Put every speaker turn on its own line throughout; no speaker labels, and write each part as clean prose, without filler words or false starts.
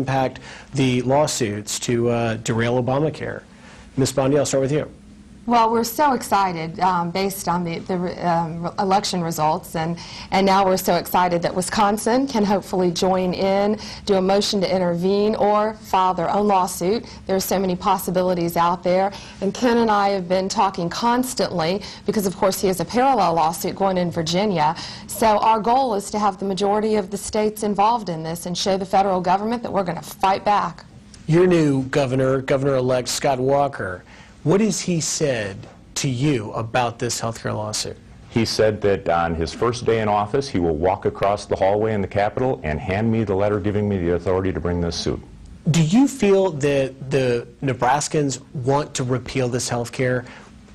impact the lawsuits to derail Obamacare. Ms. Bondi, I'll start with you.
Well, we're so excited based on the election results, and now we're so excited that Wisconsin can hopefully join in, do a motion to intervene, or file their own lawsuit. There are so many possibilities out there, and Ken and I have been talking constantly because, of course, he has a parallel lawsuit going in Virginia. So our goal is to have the majority of the states involved in this and show the federal government that we're going to fight back.
Your new Governor-elect Scott Walker, what has he said to you about this healthcare lawsuit?
He said that on his first day in office, he will walk across the hallway in the Capitol and hand me the letter giving me the authority to bring this suit.
Do you feel that the Nebraskans want to repeal this healthcare?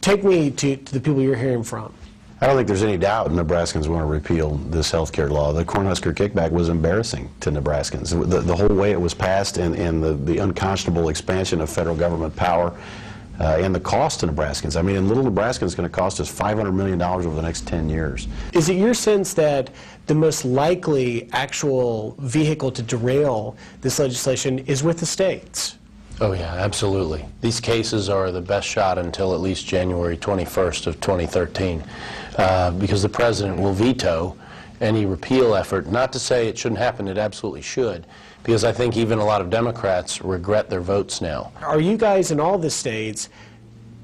Take me to the people you're hearing from.
I don't think there's any doubt Nebraskans want to repeal this health care law. The Cornhusker kickback was embarrassing to Nebraskans. The whole way it was passed and the unconscionable expansion of federal government power and the cost to Nebraskans. I mean, in little Nebraska, it's going to cost us $500 million over the next 10 years.
Is it your sense that the most likely actual vehicle to derail this legislation is with the states?
Oh yeah, absolutely. These cases are the best shot until at least January 21st of 2013 because the president will veto any repeal effort. Not to say it shouldn't happen, it absolutely should, because I think even a lot of Democrats regret their votes now.
Are you guys in all the states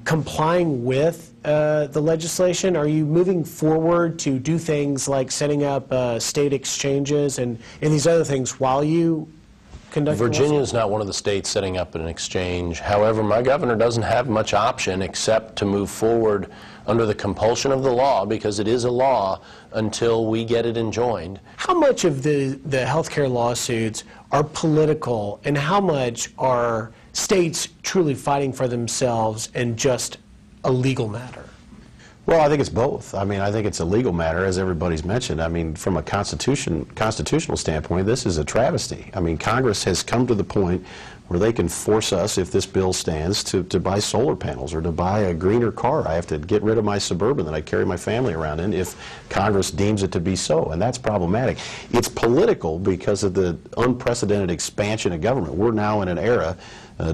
complying with the legislation? Are you moving forward to do things like setting up state exchanges and these other things while you conduct?
Virginia is not one of the states setting up an exchange. However, my governor doesn't have much option except to move forward under the compulsion of the law, because it is a law, until we get it enjoined.
How much of the healthcare lawsuits are political, and how much are states truly fighting for themselves and just a legal matter?
Well, I think it's both. I mean, I think it's a legal matter, as everybody's mentioned. I mean, from a constitutional standpoint, this is a travesty. I mean, Congress has come to the point where they can force us, if this bill stands, to buy solar panels or to buy a greener car. I have to get rid of my Suburban that I carry my family around in if Congress deems it to be so, and that's problematic. It's political because of the unprecedented expansion of government. We're now in an era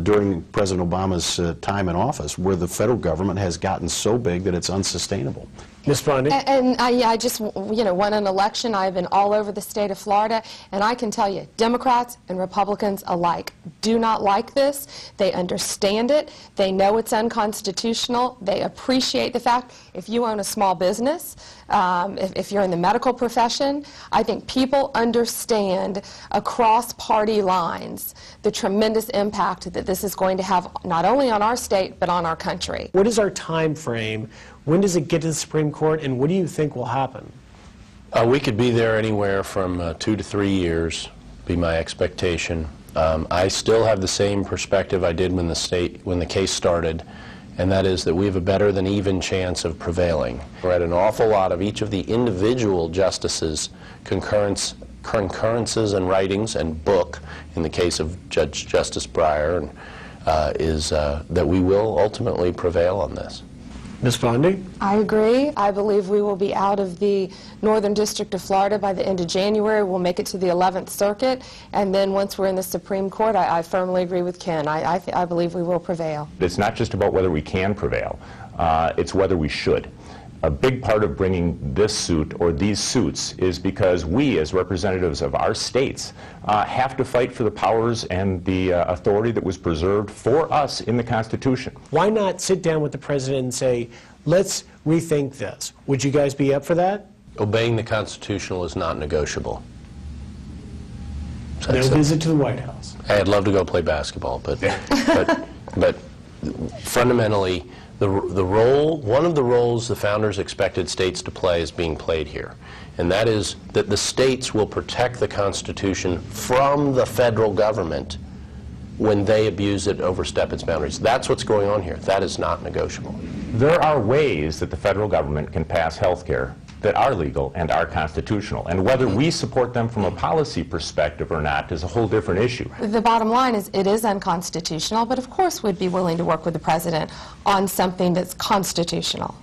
during President Obama's time in office where the federal government has gotten so big that it's unsustainable.
Ms. Bruning?
And I just, won an election. I've been all over the state of Florida, and I can tell you, Democrats and Republicans alike do not like this. They understand it. They know it's unconstitutional. They appreciate the fact if you own a small business, if you're in the medical profession, I think people understand across party lines the tremendous impact that this is going to have not only on our state but on our country.
What is our time frame? When does it get to the Supreme Court, and what do you think will happen?
We could be there anywhere from 2 to 3 years, be my expectation. I still have the same perspective I did when the case started, and that is that we have a better than even chance of prevailing. We're at an awful lot of each of the individual justices' concurrences and writings and book, in the case of Justice Breyer, is that we will ultimately prevail on this.
Ms. Bondi?
I agree. I believe we will be out of the Northern District of Florida by the end of January. We'll make it to the 11th Circuit, and then once we're in the Supreme Court, I firmly agree with Ken. I believe we will prevail.
It's not just about whether we can prevail, it's whether we should. A big part of bringing this suit or these suits is because we, as representatives of our states, have to fight for the powers and the authority that was preserved for us in the Constitution.
Why not sit down with the president and say, let's rethink this? Would you guys be up for that?
Obeying the Constitution is not negotiable.
No visit to the White House.
I'd love to go play basketball, but fundamentally, one of the roles the founders expected states to play is being played here, and that is that the states will protect the Constitution from the federal government when they abuse it, overstep its boundaries. That's what's going on here. That is not negotiable.
There are ways that the federal government can pass health care that are legal and are constitutional, and whether we support them from a policy perspective or not is a whole different issue.
The bottom line is it is unconstitutional, but of course we'd be willing to work with the president on something that's constitutional.